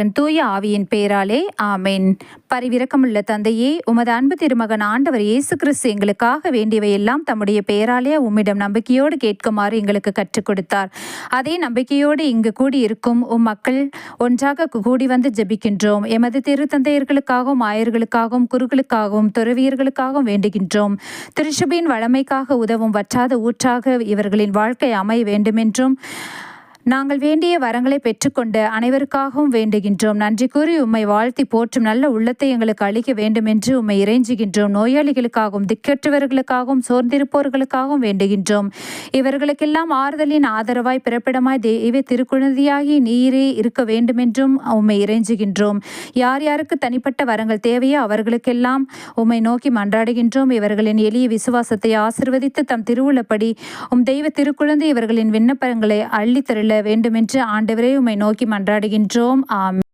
தூய ஆவியின் பெயராலே ஆமென். பரிவிரக்கமுள்ள தந்தையே, உமது அன்பு திருமகன் ஆண்டவர் இயேசு கிறிஸ்து எங்களுக்காக வேண்டியவை எல்லாம் தம்முடைய பெயராலே உம்மிடம் நம்பிக்கையோடு கேட்குமாறு எங்களுக்கு கற்றுக் கொடுத்தார். அதே நம்பிக்கையோடு இங்கு கூடியிருக்கும் மக்கள் ஒன்றாக கூடி வந்து ஜெபிக்கின்றோம். எமது திருத்தந்தையர்களுக்காகவும் ஆயர்களுக்காகவும் குருக்களுக்காகவும் துறவியர்களுக்காகவும் வேண்டுகின்றோம். திருச்சபையின் வளமைக்காக உதவும் வற்றாத ஊற்றாக இவர்களின் வாழ்க்கை அமைய வேண்டுமென்றும் நாங்கள் வேண்டிய வரங்களை பெற்றுக்கொண்டு அனைவருக்காகவும் வேண்டுகின்றோம். நன்றி கூறி உம்மை வாழ்த்தி போற்றும் நல்ல உள்ளத்தை எங்களுக்கு அளிக்க வேண்டும் என்று உம்மை இறைஞ்சுகின்றோம். நோயாளிகளுக்காகவும் திக்கற்றவர்களுக்காகவும் சோர்ந்திருப்பவர்களுக்காகவும் வேண்டுகின்றோம். இவர்களுக்கெல்லாம் ஆறுதலின் ஆதரவாய் பிறப்பிடமாய் தெய்வ திருக்குழந்தையாகி நீரே இருக்க வேண்டுமென்றும் உம்மை இறைஞ்சுகின்றோம். யார் யாருக்கு தனிப்பட்ட வரங்கள் தேவையோ அவர்களுக்கெல்லாம் உம்மை நோக்கி மன்றாடுகின்றோம். இவர்களின் எளிய விசுவாசத்தை ஆசிர்வதித்து தம் திருவுள்ளப்படி தெய்வ திருக்குழந்தை இவர்களின் விண்ணப்பங்களை அள்ளித்தருள வேண்டுமென்று ஆண்டவரே உம்மை நோக்கி மன்றாடுகின்றோம். ஆமென்.